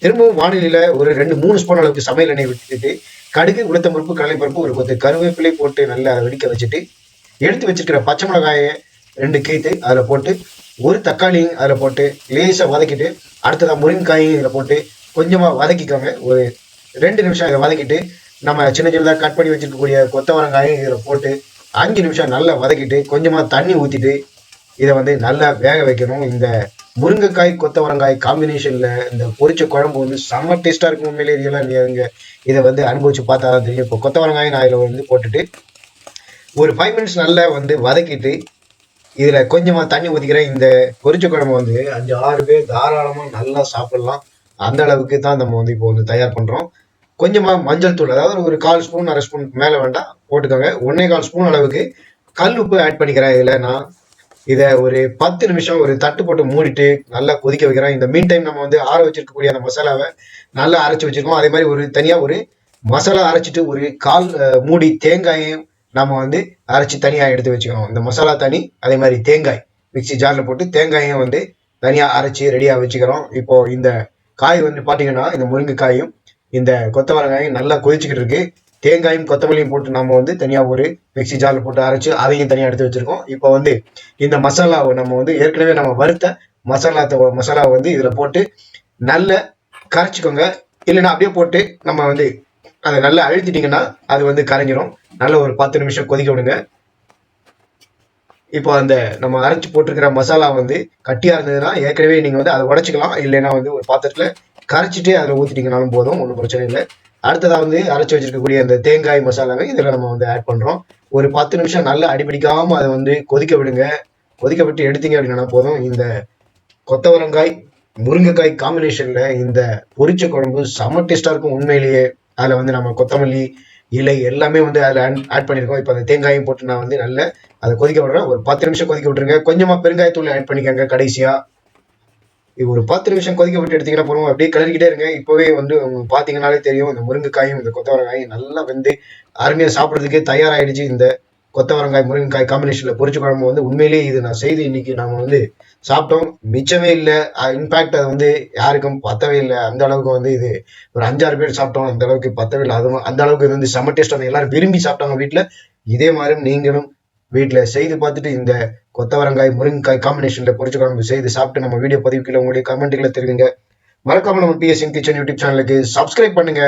திரும்பவும் வானிலையில ஒரு 2-3 ஸ்பூன் அளவுக்கு சமையல் எண்ணெய் விட்டுட்டு கடுகு, உளுத்தம் பருப்பு, கடலைப்பருப்பு, ஒரு கொத்து கருவேப்பிலை போட்டு நல்லா அதை வெடிக்க வச்சுட்டு எடுத்து வச்சிருக்கிற பச்சை மிளகாயை 2 கீத்து அதில் போட்டு ஒரு தக்காளி அதில் போட்டு லேசாக வதக்கிட்டு அடுத்ததாக முருங்கைக்காயும் இதில் போட்டு கொஞ்சமாக வதக்கிக்கோங்க. ஒரு 2 நிமிஷம் இதை வதக்கிட்டு நம்ம சின்ன சின்னதாக கட் பண்ணி வச்சிருக்கக்கூடிய கொத்தவரங்காயும் இதில் போட்டு 5 நிமிஷம் நல்லா வதக்கிட்டு கொஞ்சமாக தண்ணி ஊற்றிட்டு இதை வந்து நல்லா வேக வைக்கணும். இந்த முருங்கைக்காய் கொத்தவரங்காய் காம்பினேஷன்ல இந்த பொரிச்ச குழம்பு வந்து செம்ம டேஸ்டா இருக்கும். உண்மையிலே ரியலா நீங்க இதை வந்து அனுபவிச்சு பார்த்தா தான் தெரியும். இப்போ கொத்தவரங்காய் நான் இதில் வந்து போட்டுட்டு ஒரு 5 மினிட்ஸ் நல்லா வந்து வதக்கிட்டு இதுல கொஞ்சமா தண்ணி ஊத்திக்கிறேன். இந்த பொரிச்ச குழம்பு வந்து 5-6 பேர் தாராளமா நல்லா சாப்பிடலாம். அந்த அளவுக்கு தான் நம்ம வந்து இப்போ வந்து தயார் பண்றோம். கொஞ்சமா மஞ்சள் தூள், அதாவது ஒரு 1/4 ஸ்பூன் 1/2 ஸ்பூன் மேல வேண்டாம் போட்டுக்கோங்க. 1/4 ஸ்பூன் அளவுக்கு கல் உப்பு ஆட் பண்ணிக்கிறேன். இதுல நான் இதை ஒரு 10 நிமிஷம் ஒரு தட்டு போட்டு மூடிட்டு நல்லா கொதிக்க வைக்கிறேன். இந்த மீன் டைம் நம்ம வந்து ஆற வச்சிருக்கக்கூடிய அந்த மசாலாவை நல்லா அரைச்சு வச்சிருக்கோம். அதே மாதிரி ஒரு தனியா ஒரு மசாலா அரைச்சிட்டு ஒரு 1/4 மூடி தேங்காயையும் நம்ம வந்து அரைச்சி தனியா எடுத்து வச்சுக்கணும். இந்த மசாலா தனி, அதே மாதிரி தேங்காய் மிக்சி ஜார்ல போட்டு தேங்காயும் வந்து தனியா அரைச்சி ரெடியா வச்சுக்கிறோம். இப்போ இந்த காய் வந்து பாத்தீங்கன்னா இந்த முருங்கைக்காயும் இந்த கொத்தவரங்காயும் நல்லா கொதிச்சுக்கிட்டு இருக்கு. தேங்காயும் கொத்தமல்லியும் போட்டு நம்ம வந்து தனியா ஒரு மிக்சி ஜார்ல போட்டு அரைச்சு அதையும் தனியா எடுத்து வச்சிருக்கோம். இப்போ வந்து இந்த மசாலாவை நம்ம வந்து ஏற்கனவே நம்ம வறுத்த மசாலாவை வந்து இதுல போட்டு நல்ல கரைச்சிக்கோங்க. இல்லைன்னா அப்படியே போட்டு நம்ம வந்து அதை நல்லா அழுத்திட்டீங்கன்னா அது வந்து கரைஞ்சிரும். நல்ல ஒரு 10 நிமிஷம் கொதிக்க விடுங்க. இப்போ அந்த நம்ம அரைச்சி போட்டிருக்கிற மசாலா வந்து கட்டியா இருந்ததுன்னா ஏற்கனவே நீங்க வந்து அதை உடைச்சிக்கலாம். இல்லைன்னா வந்து ஒரு பாத்திரத்துல கரைச்சிட்டு அதில் ஊற்றிட்டீங்கனாலும் போதும், ஒன்றும் பிரச்சனை இல்லை. அடுத்ததா வந்து அரைச்சி வச்சிருக்கக்கூடிய அந்த தேங்காய் மசாலாவை இதில் நம்ம வந்து ஆட் பண்றோம். ஒரு 10 நிமிஷம் நல்லா அடிபிடிக்காம அதை வந்து கொதிக்க விடுங்க. கொதிக்க விட்டு எடுத்தீங்க அப்படின்னா போதும். இந்த கொத்தவரங்காய் முருங்கைக்காய் காம்பினேஷன்ல இந்த பொரிச்ச குழம்பு செம்ம டேஸ்டா இருக்கும் உண்மையிலேயே. அதுல வந்து நம்ம கொத்தமல்லி இலை எல்லாமே வந்து அதில் ஆட் பண்ணியிருக்கோம். இப்போ அந்த தேங்காயும் போட்டு நான் வந்து நல்லா அதை கொதிக்க விடுறேன். ஒரு 10 நிமிஷம் கொதிக்க விட்டுருங்க. கொஞ்சமா பெருங்காயத்தூள் ஆட் பண்ணிக்கோங்க கடைசியா. ஒரு 10 நிமிஷம் கொதிக்க விட்டு எடுத்தீங்கன்னா போதும். அப்படியே கிளறிக்கிட்டே இருங்க. இப்போவே வந்து பாத்தீங்கன்னாலே தெரியும் இந்த முருங்கைக்காயும் இந்த கொத்தவரங்காயும் நல்லா வந்து அருமையா சாப்பிட்றதுக்கு தயாராகிடுச்சு. இந்த கொத்தவரங்காய் முருங்கைக்காய் காம்பினேஷன்ல பொரிச்ச குழம்பு வந்து உண்மையிலேயே இது நான் செய்து இன்னைக்கு நாம வந்து சாப்பிட்டோம். மிச்சமே இல்லை. இன்ஃபேக்ட் அது வந்து யாருக்கும் பத்தவே இல்லை. அந்த அளவுக்கு வந்து இது ஒரு 5-6 பேர் சாப்பிட்டோம். அந்த அளவுக்கு பத்தவே இல்லை. அதுவும் அந்த அளவுக்கு இது வந்து செம்ம டேஸ்ட். எல்லாரும் விரும்பி சாப்பிட்டாங்க வீட்டுல. இதே மாதிரி நீங்களும் வீட்டுல செய்து பார்த்துட்டு இந்த கொத்தவரங்காய் முருங்கைக்காய் காம்பினேஷன்ல பொரிச்ச குழம்பு செய்து சாப்பிட்டு நம்ம வீடியோ பதிவுக்குள்ள உங்களுடைய கமெண்ட்களை தெரிவிங்க. மறக்காம நம்ம பிஎஸ்என் கிச்சன் யூடியூப் சேனலுக்கு சப்ஸ்கிரைப் பண்ணுங்க.